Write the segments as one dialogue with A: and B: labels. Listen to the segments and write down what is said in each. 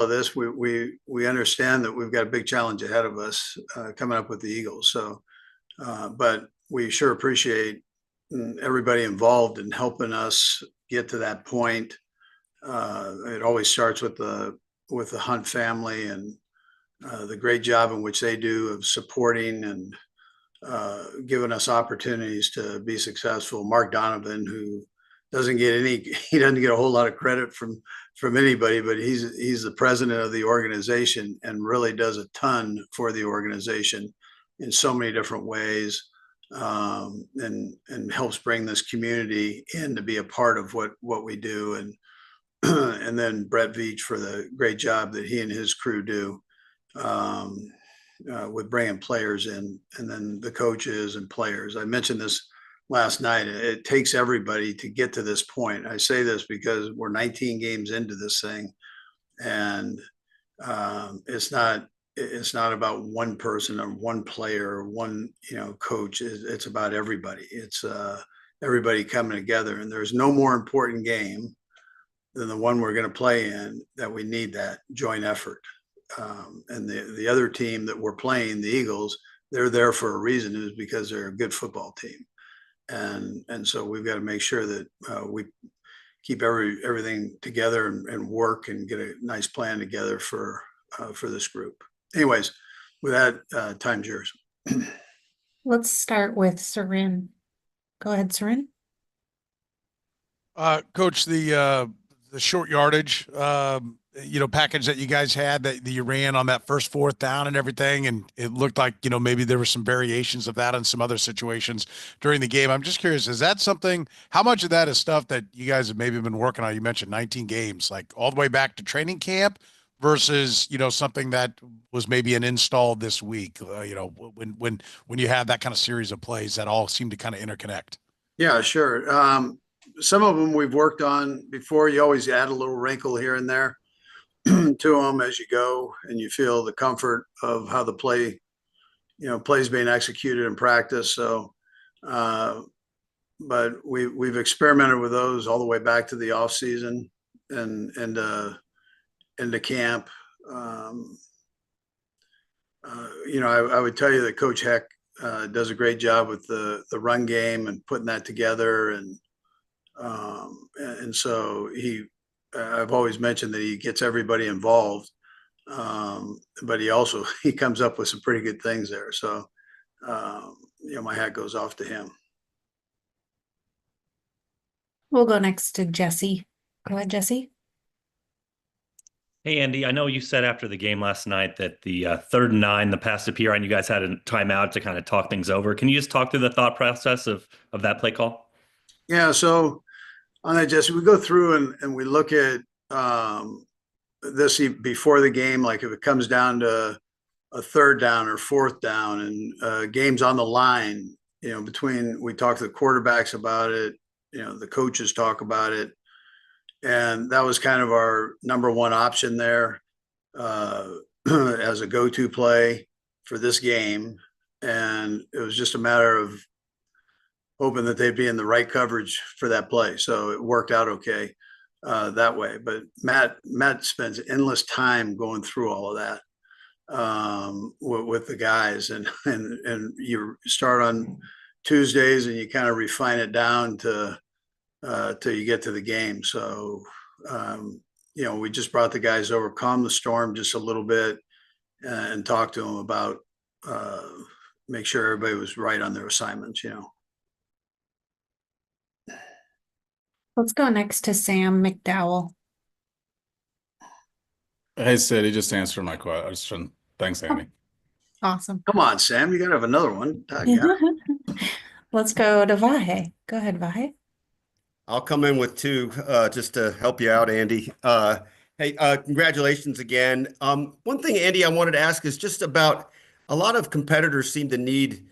A: of this, we understand that we've got a big challenge ahead of us coming up with the Eagles. So, but we sure appreciate everybody involved in helping us get to that point. It always starts with the Hunt family and the great job in which they do of supporting and giving us opportunities to be successful. Mark Donovan, who he doesn't get a whole lot of credit from anybody, but he's the president of the organization and really does a ton for the organization in so many different ways, and helps bring this community in to be a part of what we do. And and then Brett Veach for the great job that he and his crew do with bringing players in, and then the coaches and players. I mentioned this last night. It takes everybody to get to this point. I say this because we're 19 games into this thing, and it's not about one person or one player or one coach. It's about everybody. It's everybody coming together, and there's no more important game than the one we're going to play in, that we need that joint effort. And the other team that we're playing, the Eagles, they're there for a reason, is because they're a good football team. And so we've got to make sure that we keep everything together and work and get a nice plan together for this group. Anyways, with that, time's yours.
B: Let's start with Sarin. Go ahead, Sarin.
C: Coach, the short yardage, package that you guys had that you ran on that first fourth down and everything. And it looked like, maybe there were some variations of that in some other situations during the game. I'm just curious, is that something, how much of that is stuff that you guys have maybe been working on? You mentioned 19 games, like all the way back to training camp versus, something that was maybe an install this week, when you have that kind of series of plays that all seem to kind of interconnect.
A: Yeah, sure. Some of them we've worked on before. You always add a little wrinkle here and there to them as you go, and you feel the comfort of how the plays being executed in practice. So, but we've experimented with those all the way back to the off season and into camp. I would tell you that Coach Heck does a great job with the run game and putting that together, and so I've always mentioned that he gets everybody involved, but he comes up with some pretty good things there. So, my hat goes off to him.
B: We'll go next to Jesse. Go ahead, Jesse.
D: Hey, Andy, I know you said after the game last night that the 3rd and 9, the pass to Piran, you guys had a timeout to kind of talk things over. Can you just talk through the thought process of that play call?
A: Yeah, so on that, Jesse, we go through and we look at this before the game, like if it comes down to a 3rd down or 4th down and games on the line, we talk to the quarterbacks about it, the coaches talk about it. And that was kind of our number one option there as a go-to play for this game. And it was just a matter of hoping that they'd be in the right coverage for that play. So it worked out okay that way. But Matt spends endless time going through all of that with the guys. And you start on Tuesdays and you kind of refine it down to till you get to the game. So, we just brought the guys over, calm the storm just a little bit, and talk to them about make sure everybody was right on their assignments.
B: Let's go next to Sam McDowell.
E: Hey, Sid, he just answered my question. Thanks, Andy.
B: Awesome.
A: Come on, Sam, you got to have another one.
B: Let's go to Vahe. Go ahead, Vahe.
F: I'll come in with 2 just to help you out, Andy. Hey, congratulations again. One thing, Andy, I wanted to ask is just about a lot of competitors seem to need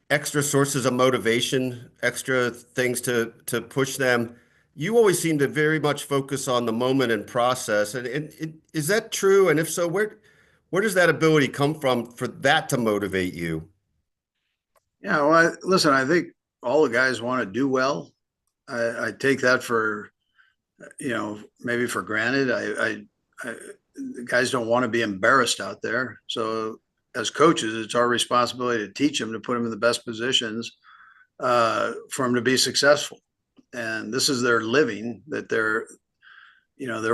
F: extra sources of motivation, extra things to push them. You always seem to very much focus on the moment and process. And is that true? And if so, where does that ability come from for that to motivate you?
A: Yeah, well, listen, I think all the guys want to do well. I take that for, maybe for granted. the guys don't want to be embarrassed out there. So as coaches, it's our responsibility to teach them, to put them in the best positions for them to be successful. And this is their living that they're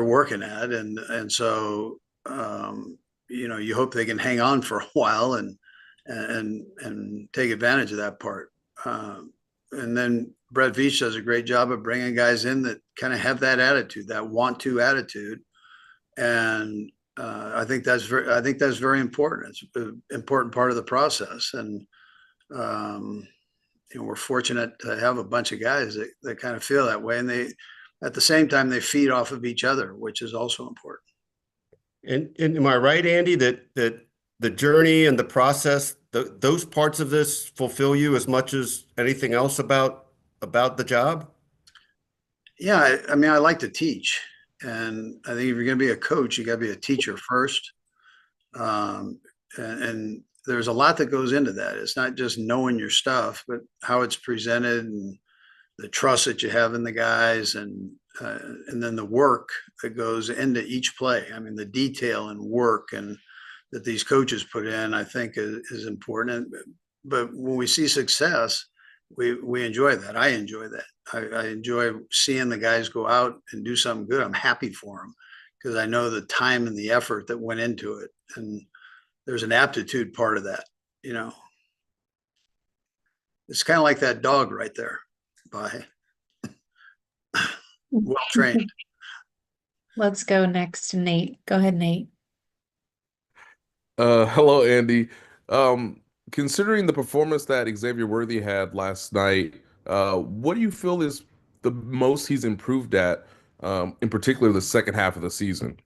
A: working at. And so, you hope they can hang on for a while and take advantage of that part. And then Brett Veach does a great job of bringing guys in that kind of have that attitude, that want to attitude. And I think that's very important. It's an important part of the process. And, we're fortunate to have a bunch of guys that kind of feel that way. And at the same time, they feed off of each other, which is also important.
F: And am I right, Andy, that the journey and the process, those parts of this fulfill you as much as anything else about the job?
A: Yeah, I mean, I like to teach, and I think if you're going to be a coach, you got to be a teacher first. And there's a lot that goes into that. It's not just knowing your stuff, but how it's presented and the trust that you have in the guys, and then the work that goes into each play. I mean, the detail and work and that these coaches put in, I think is important. But when we see success, we enjoy that. I enjoy that. I enjoy seeing the guys go out and do something good. I'm happy for them because I know the time and the effort that went into it. And there's an aptitude part of that, It's kind of like that dog right there, by well trained.
B: Let's go next to Nate. Go ahead, Nate.
G: Hello, Andy. Considering the performance that Xavier Worthy had last night, what do you feel is the most he's improved at, in particular the second half of the season?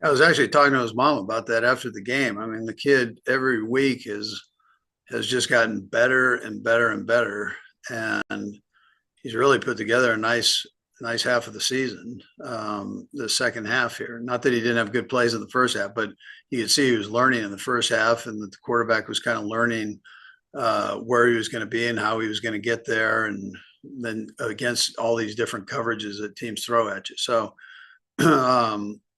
A: I was actually talking to his mom about that after the game. I mean, the kid every week has just gotten better and better and better, and he's really put together a nice half of the season. The second half here, not that he didn't have good plays in the first half, but you could see he was learning in the first half, and that the quarterback was kind of learning where he was going to be and how he was going to get there, and then against all these different coverages that teams throw at you. So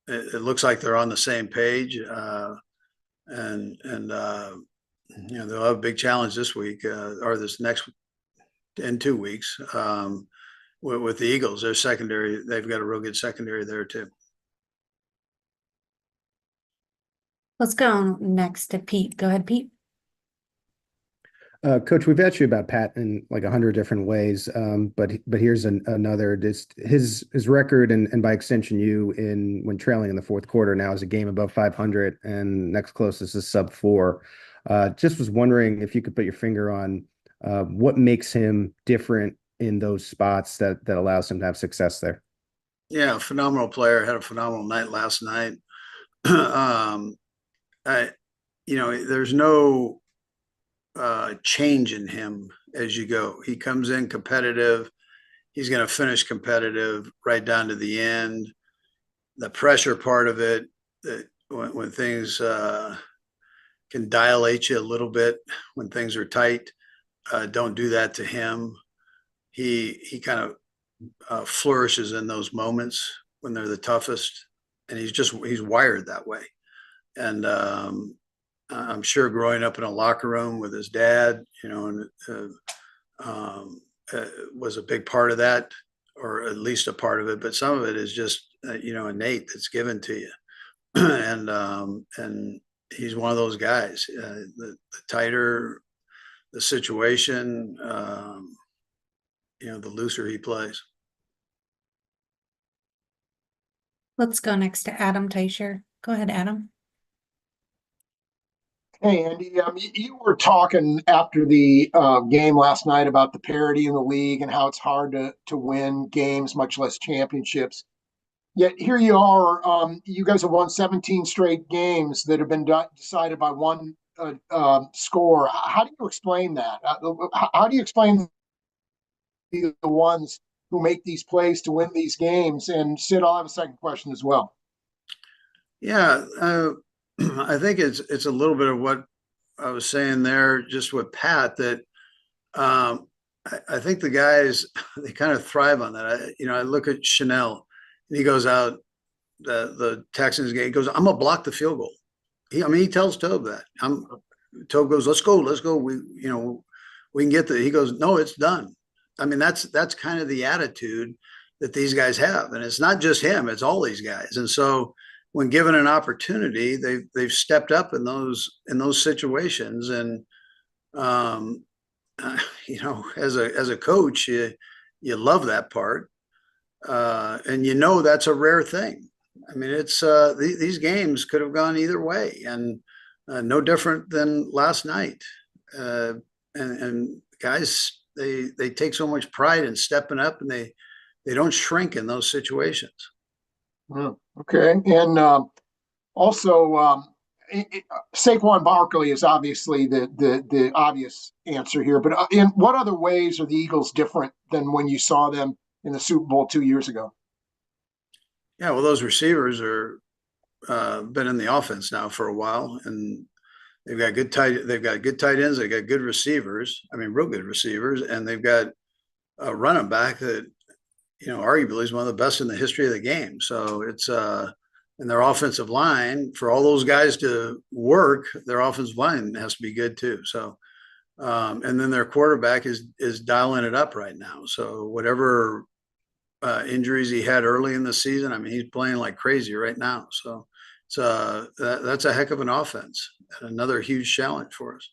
A: it looks like they're on the same page, and they'll have a big challenge this week or this next in 2 weeks with the Eagles. Their secondary, they've got a real good secondary there too.
B: Let's go next to Pete. Go ahead, Pete.
H: Coach, we've asked you about Pat in like 100 different ways, but here's another. His record and by extension you when trailing in the fourth quarter now is a game above 500, and next closest is sub 4. Just was wondering if you could put your finger on what makes him different in those spots that allows him to have success there.
A: Yeah, phenomenal player. Had a phenomenal night last night. There's no change in him as you go. He comes in competitive. He's going to finish competitive right down to the end. The pressure part of it, that when things can dilate you a little bit, when things are tight, don't do that to him. He kind of flourishes in those moments when they're the toughest, and he's wired that way. And I'm sure growing up in a locker room with his dad, was a big part of that, or at least a part of it. But some of it is just, innate, that's given to you. And he's one of those guys. The tighter the situation, the looser he plays.
B: Let's go next to Adam Teicher. Go ahead, Adam.
I: Hey, Andy, you were talking after the game last night about the parity in the league and how it's hard to win games, much less championships. Yet here you are, you guys have won 17 straight games that have been decided by one score. How do you explain that? How do you explain the ones who make these plays to win these games? And Sid, I'll have a second question as well.
A: Yeah, I think it's a little bit of what I was saying there, just with Pat, that I think the guys, they kind of thrive on that. I look at Chanel, and he goes out the Texans game. He goes, I'm gonna block the field goal. He tells Tobe that. Tobe goes, let's go. We can get he goes, no, it's done. I mean, that's kind of the attitude that these guys have. And it's not just him, it's all these guys. And so when given an opportunity, they've stepped up in those situations. And as a coach, you love that part. And that's a rare thing. I mean, it's these games could have gone either way, and no different than last night. And guys, they take so much pride in stepping up, and they don't shrink in those situations.
I: Okay, and also Saquon Barkley is obviously the obvious answer here, but in what other ways are the Eagles different than when you saw them in the Super Bowl 2 years ago?
A: Yeah, well, those receivers are been in the offense now for a while, and they've got good tight ends, they've got good receivers. I mean, real good receivers, and they've got a running back that arguably is one of the best in the history of the game. So it's and their offensive line, for all those guys to work, their offensive line has to be good too. So and then their quarterback is dialing it up right now. So whatever injuries he had early in the season, I mean, he's playing like crazy right now. So it's that's a heck of an offense and another huge challenge for us.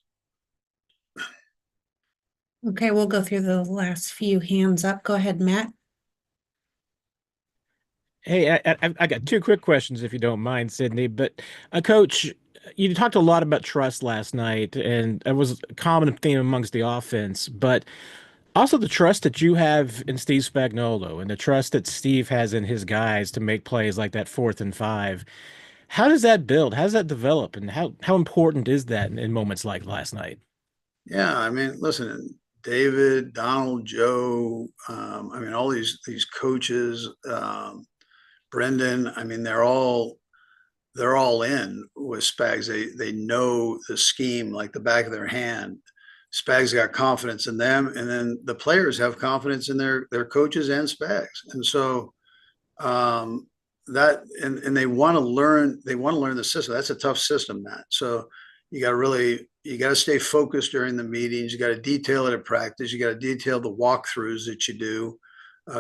B: Okay, we'll go through the last few hands up. Go ahead, Matt.
J: Hey, I got two quick questions, if you don't mind, Sydney. But, Coach, you talked a lot about trust last night, and it was a common theme amongst the offense. But also the trust that you have in Steve Spagnuolo and the trust that Steve has in his guys to make plays like that 4th and 5. How does that build? How does that develop? And how important is that in moments like last night?
A: Yeah, I mean, listen, David, Donald, Joe, I mean, all these coaches, Brendan, I mean, they're all in with Spags. They know the scheme like the back of their hand. Spags got confidence in them, and then the players have confidence in their coaches and Spags. And so that and they want to learn the system. That's a tough system, Matt. So you got to stay focused during the meetings. You got to detail it at practice. You got to detail the walkthroughs that you do,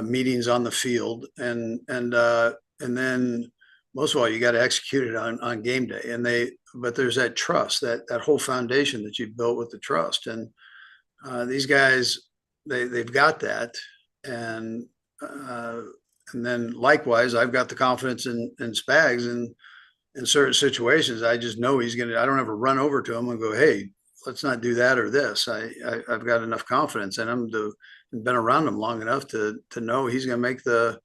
A: meetings on the field, and then most of all, you got to execute it on game day. But there's that trust, that whole foundation that you built with the trust. And these guys, they've got that. And then likewise, I've got the confidence in Spags, and in certain situations, I just know I don't ever run over to him and go, hey, let's not do that or this. I've got enough confidence in him and been around him long enough to know he's going to make the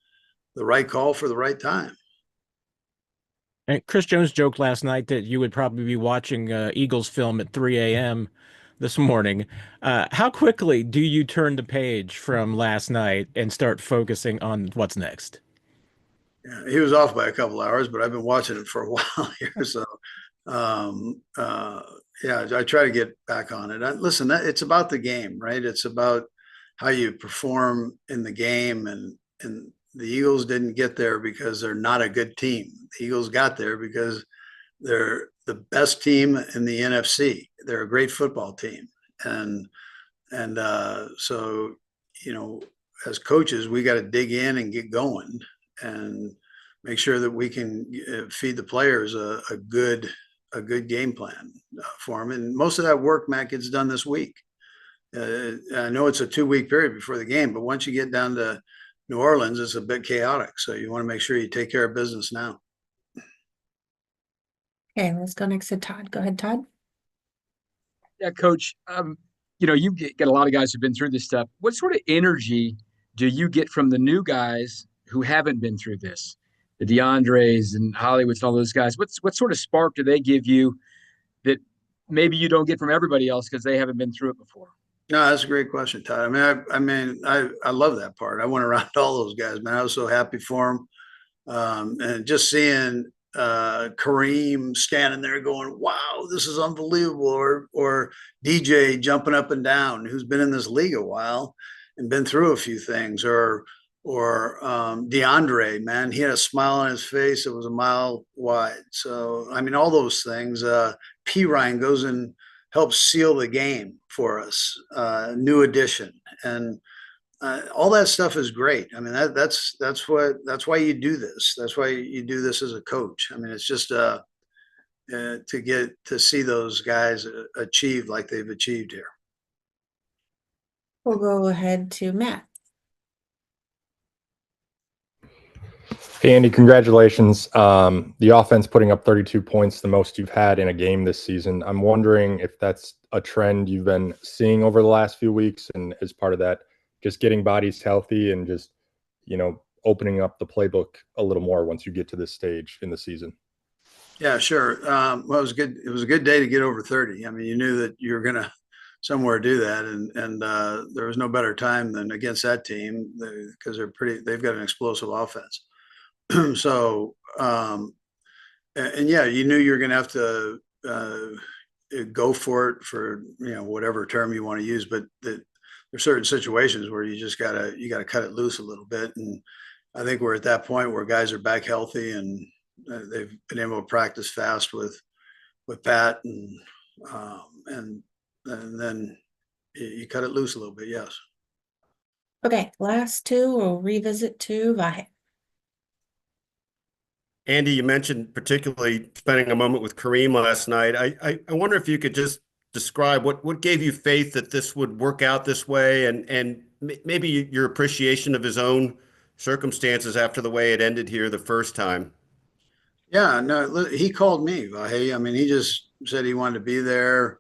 A: right call for the right time.
J: And Chris Jones joked last night that you would probably be watching Eagles film at 3 a.m. this morning. How quickly do you turn the page from last night and start focusing on what's next?
A: Yeah, he was off by a couple hours, but I've been watching it for a while here. So, yeah, I try to get back on it. Listen, it's about the game, right? It's about how you perform in the game, and the Eagles didn't get there because they're not a good team. The Eagles got there because they're the best team in the NFC. They're a great football team. And so, as coaches, we got to dig in and get going and make sure that we can feed the players a good game plan for them. And most of that work, Matt, gets done this week. I know it's a 2-week period before the game, but once you get down to New Orleans, it's a bit chaotic. So you want to make sure you take care of business now.
B: Okay, let's go next to Todd. Go ahead, Todd.
K: Yeah, Coach, you get a lot of guys who've been through this stuff. What sort of energy do you get from the new guys who haven't been through this? The DeAndres and Hollywoods and all those guys. What sort of spark do they give you that maybe you don't get from everybody else because they haven't been through it before?
A: No, that's a great question, Todd. I love that part. I went around all those guys, man. I was so happy for them. And just seeing Kareem standing there going, wow, this is unbelievable. Or DJ jumping up and down, who's been in this league a while and been through a few things, or or DeAndre, man, he had a smile on his face. It was a mile wide. So, I mean, all those things. P. Ryan goes and helps seal the game for us. New addition, and all that stuff is great. I mean, that's why you do this. That's why you do this as a coach. I mean, it's just to get to see those guys achieve like they've achieved here.
B: We'll go ahead to Matt.
L: Hey, Andy, congratulations. The offense putting up 32 points, the most you've had in a game this season. I'm wondering if that's a trend you've been seeing over the last few weeks, and as part of that, just getting bodies healthy and just, opening up the playbook a little more once you get to this stage in the season.
A: Yeah, sure. Well, it was good. It was a good day to get over 30. I mean, you knew that you were going to somewhere do that, and there was no better time than against that team because they've got an explosive offense. So, and yeah, you knew you were going to have to go for it for whatever term you want to use, but there's certain situations where you gotta cut it loose a little bit, and I think we're at that point where guys are back healthy and they've been able to practice fast with Pat, and then you cut it loose a little bit. Yes.
B: Okay, last two, we'll revisit to Vahe.
F: Andy, you mentioned particularly spending a moment with Kareem last night. I wonder if you could just describe what gave you faith that this would work out this way, and maybe your appreciation of his own circumstances after the way it ended here the first time.
A: Yeah, no, he called me, Vahe. I mean, he just said he wanted to be there.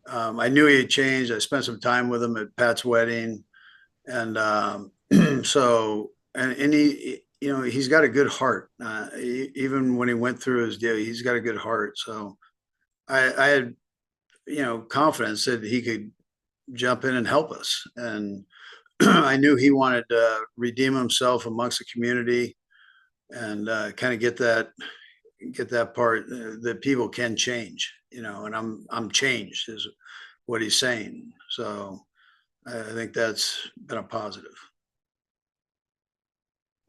A: I knew he had changed. I spent some time with him at Pat's wedding, and so and he, he's got a good heart. Even when he went through his deal, he's got a good heart. So I had, confidence that he could jump in and help us. And I knew he wanted to redeem himself amongst the community and kind of get that part that people can change, and I'm changed is what he's saying. So I think that's been a positive.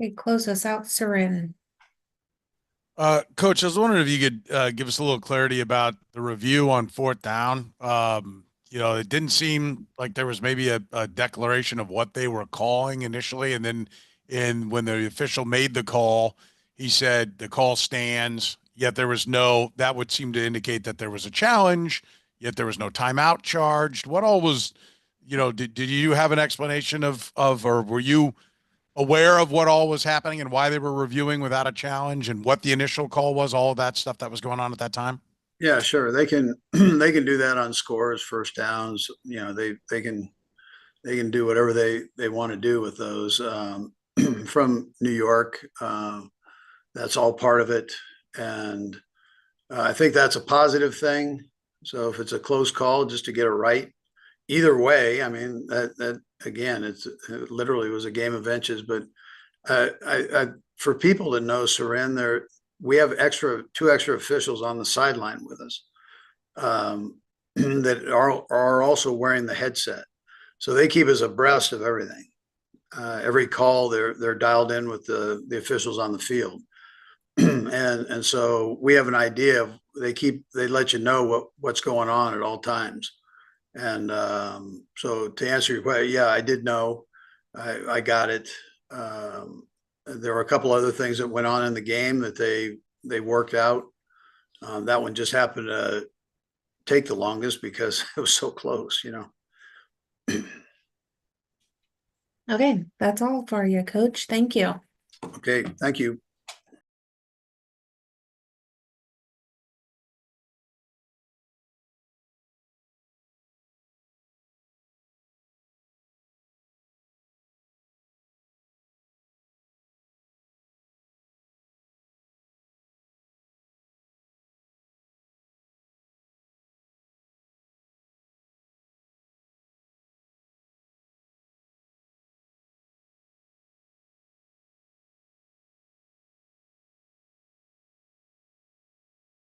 B: Okay, close us out, Sarin.
C: Coach, I was wondering if you could give us a little clarity about the review on fourth down. It didn't seem like there was maybe a declaration of what they were calling initially, and then when the official made the call, he said the call stands. Yet that would seem to indicate that there was a challenge. Yet there was no timeout charged. What all was, did you have an explanation or were you aware of what all was happening and why they were reviewing without a challenge and what the initial call was, all of that stuff that was going on at that time?
A: Yeah, sure. They can they can do that on scores, first downs. They can do whatever they want to do with those. From New York, that's all part of it, and I think that's a positive thing. So if it's a close call, just to get it right, either way, I mean that again, it literally was a game of inches. But for people to know, Sarin, we have two extra officials on the sideline with us that are also wearing the headset, so they keep us abreast of everything. Every call, they're dialed in with the officials on the field, and so we have an idea of they let you know what's going on at all times. And so to answer your question, yeah, I did know. I got it. There were a couple other things that went on in the game that they worked out. That one just happened to take the longest because it was so close,
B: Okay, that's all for you, Coach. Thank you.
A: Okay, thank you.